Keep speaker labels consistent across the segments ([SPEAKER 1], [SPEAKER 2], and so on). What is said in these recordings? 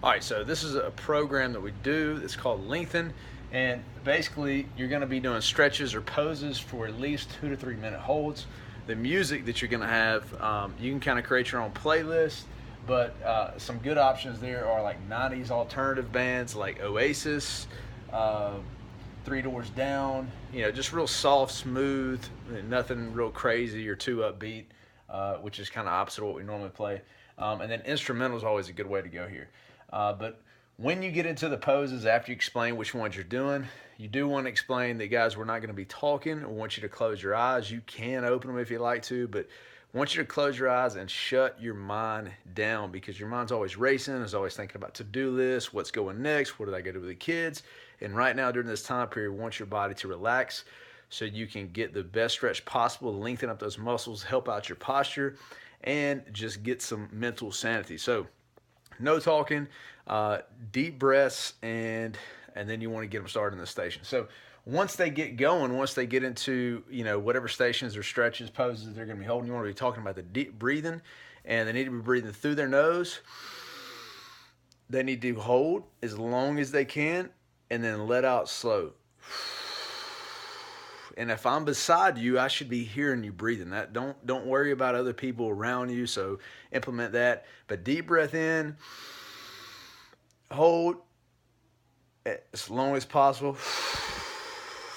[SPEAKER 1] All right, so this is a program that we do. It's called Lengthen, and basically you're going to be doing stretches or poses for at least 2 to 3 minute holds. The music that you're going to have, you can kind of create your own playlist, but some good options there are like 90s alternative bands like Oasis, uh, Three Doors Down. You know, just real soft, smooth, nothing real crazy or too upbeat, which is kind of opposite of what we normally play. And then instrumental is always a good way to go here. But when you get into the poses, after you explain which ones you're doing, you do want to explain that, guys, we're not going to be talking. I want you to close your eyes. You can open them if you like to, but I want you to close your eyes and shut your mind down, because your mind's always racing, is always thinking about to-do lists, what's going next, what did I go do with the kids. And right now, during this time period, we want your body to relax so you can get the best stretch possible, lengthen up those muscles, help out your posture, and just get some mental sanity. So no talking, deep breaths, and then you want to get them started in the station. So once they get going, once they get into whatever stations or stretches, poses they're going to be holding, you want to be talking about the deep breathing, and they need to be breathing through their nose. They need to hold as long as they can, and then let out slow. And if I'm beside you, I should be hearing you breathing. That don't worry about other people around you. So implement that. But deep breath in, hold as long as possible,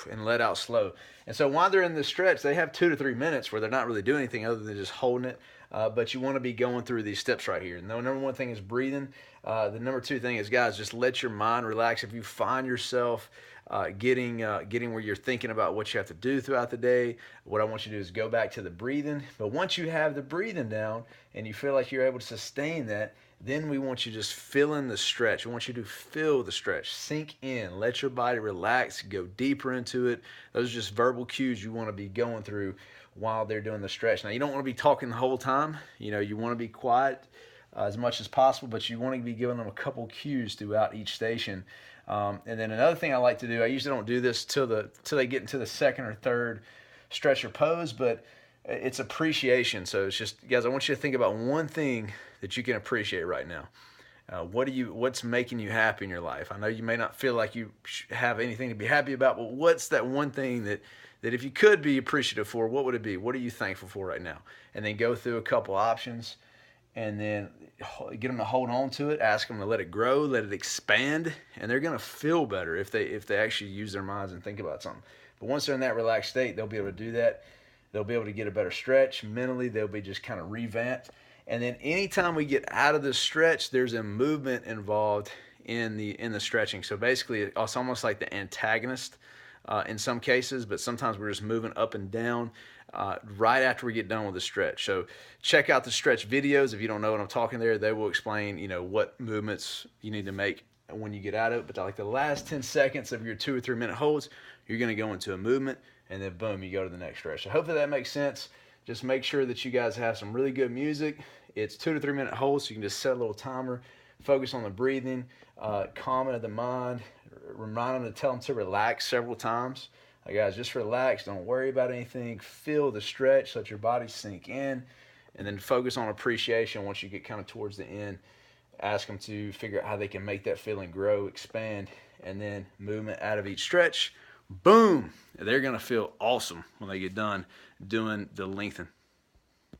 [SPEAKER 1] and let out slow. And so while they're in this stretch, they have 2 to 3 minutes where they're not really doing anything other than just holding it. But you want to be going through these steps right here. And the number one thing is breathing. The number two thing is, guys, just let your mind relax. If you find yourself getting where you're thinking about what you have to do throughout the day, what I want you to do is go back to the breathing. But once you have the breathing down and you feel like you're able to sustain that, then we want you to just fill in the stretch. We want you to feel the stretch, sink in, let your body relax, go deeper into it. Those are just verbal cues you want to be going through while they're doing the stretch. Now, you don't want to be talking the whole time. You want to be quiet as much as possible, but you want to be giving them a couple cues throughout each station. And then another thing I like to do, I usually don't do this till they get into the second or third stretch or pose, but it's appreciation. So it's just, guys, I want you to think about one thing that you can appreciate right now. What's making you happy in your life? I know you may not feel like you have anything to be happy about, but what's that one thing that if you could be appreciative for, what would it be? What are you thankful for right now? And then go through a couple options, and then get them to hold on to it. Ask them to let it grow, let it expand, and they're going to feel better if they actually use their minds and think about something. But once they're in that relaxed state, they'll be able to do that. They'll be able to get a better stretch. Mentally, they'll be just kind of revamped. And then anytime we get out of the stretch, there's a movement involved in the stretching. So basically, it's almost like the antagonist in some cases, but sometimes we're just moving up and down right after we get done with the stretch. So check out the stretch videos. If you don't know what I'm talking there, they will explain, what movements you need to make when you get out of it. But like the last 10 seconds of your 2 or 3 minute holds, you're going to go into a movement, and then boom, you go to the next stretch. So hopefully that makes sense. Just make sure that you guys have some really good music. It's 2 to 3 minute holds, so you can just set a little timer, focus on the breathing, calming of the mind, remind them to tell them to relax several times. Guys, just relax. Don't worry about anything. Feel the stretch. Let your body sink in, and then focus on appreciation once you get kind of towards the end. Ask them to figure out how they can make that feeling grow, expand, and then movement out of each stretch. Boom! They're going to feel awesome when they get done doing the lengthen.